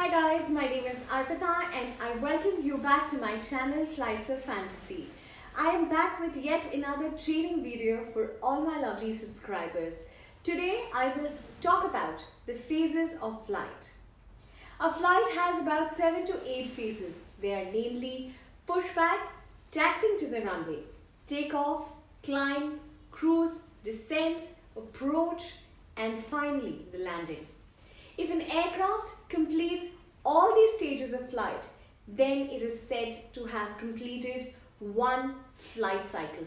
Hi guys, my name is Arpita and I welcome you back to my channel Flights of Fantasy. I am back with yet another training video for all my lovely subscribers. Today I will talk about the phases of flight. A flight has about 7 to 8 phases. They are namely pushback, taxiing to the runway, takeoff, climb, cruise, descent, approach, and finally the landing. If an aircraft completes all these stages of flight, then it is said to have completed one flight cycle.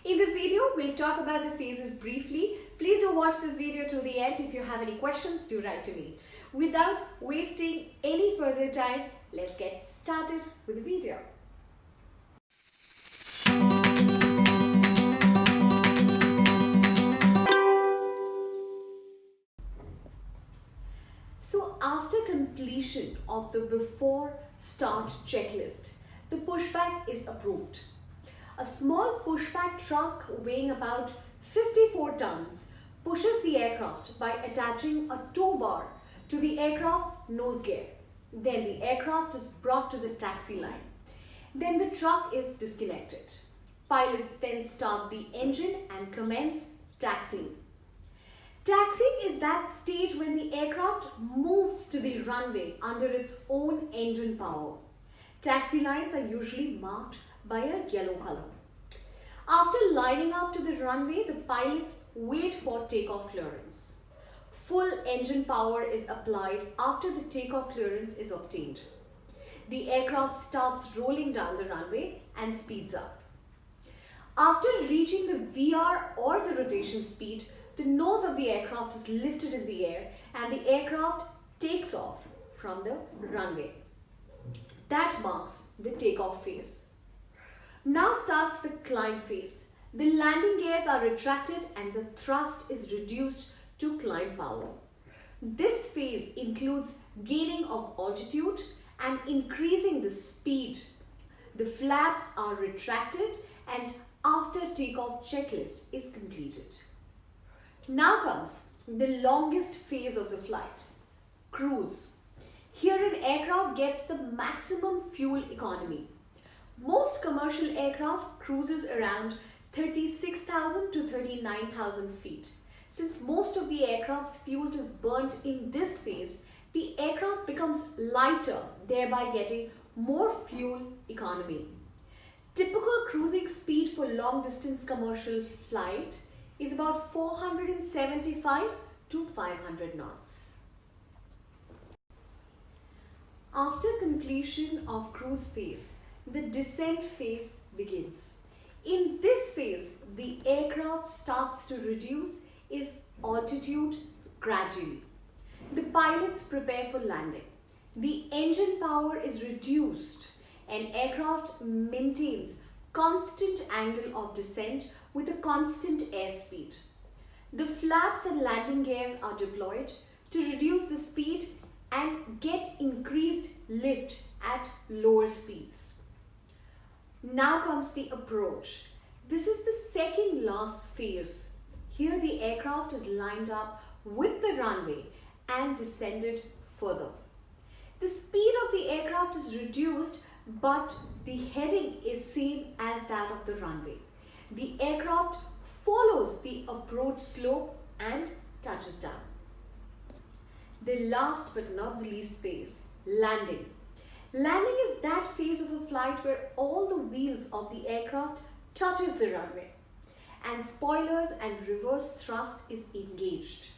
In this video, we'll talk about the phases briefly. Please do watch this video till the end. If you have any questions, do write to me. Without wasting any further time, let's get started with the video. So after completion of the before start checklist, the pushback is approved. A small pushback truck weighing about 54 tons pushes the aircraft by attaching a tow bar to the aircraft's nose gear. Then the aircraft is brought to the taxi line. Then the truck is disconnected. Pilots then start the engine and commence taxiing. Taxiing is that stage when the aircraft moves to the runway under its own engine power. Taxi lines are usually marked by a yellow color. After lining up to the runway, the pilots wait for takeoff clearance. Full engine power is applied after the takeoff clearance is obtained. The aircraft starts rolling down the runway and speeds up. After reaching the VR or the rotation speed, the nose of the aircraft is lifted in the air and the aircraft takes off from the runway. That marks the takeoff phase. Now starts the climb phase. The landing gears are retracted and the thrust is reduced to climb power. This phase includes gaining of altitude and increasing the speed. The flaps are retracted and after takeoff checklist is completed. Now comes the longest phase of the flight, cruise. Here an aircraft gets the maximum fuel economy. Most commercial aircraft cruises around 36,000 to 39,000 feet. Since most of the aircraft's fuel is burnt in this phase, the aircraft becomes lighter, thereby getting more fuel economy. Typical cruising speed for long distance commercial flight is about 475 to 500 knots. After completion of cruise phase, the descent phase begins. In this phase, the aircraft starts to reduce its altitude gradually. The pilots prepare for landing. The engine power is reduced and aircraft maintains constant angle of descent with a constant airspeed. The flaps and landing gears are deployed to reduce the speed and get increased lift at lower speeds. Now comes the approach. This is the second last phase. Here the aircraft is lined up with the runway and descended further. The speed of the aircraft is reduced, but the heading is same as that of the runway. The aircraft follows the approach slope and touches down. The last but not the least phase, landing. Landing is that phase of a flight where all the wheels of the aircraft touches the runway and spoilers and reverse thrust is engaged.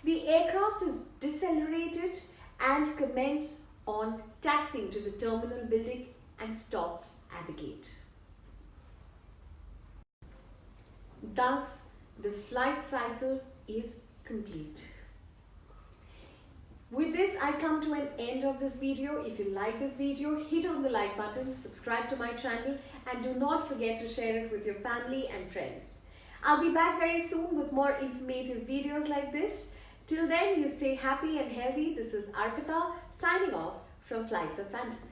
The aircraft is decelerated and commences on taxiing to the terminal building and stops at the gate. Thus, the flight cycle is complete. With this, I come to an end of this video. If you like this video, hit on the like button, subscribe to my channel, and do not forget to share it with your family and friends. I'll be back very soon with more informative videos like this. Till then, you stay happy and healthy. This is Arpita signing off from Flights of Fantasy.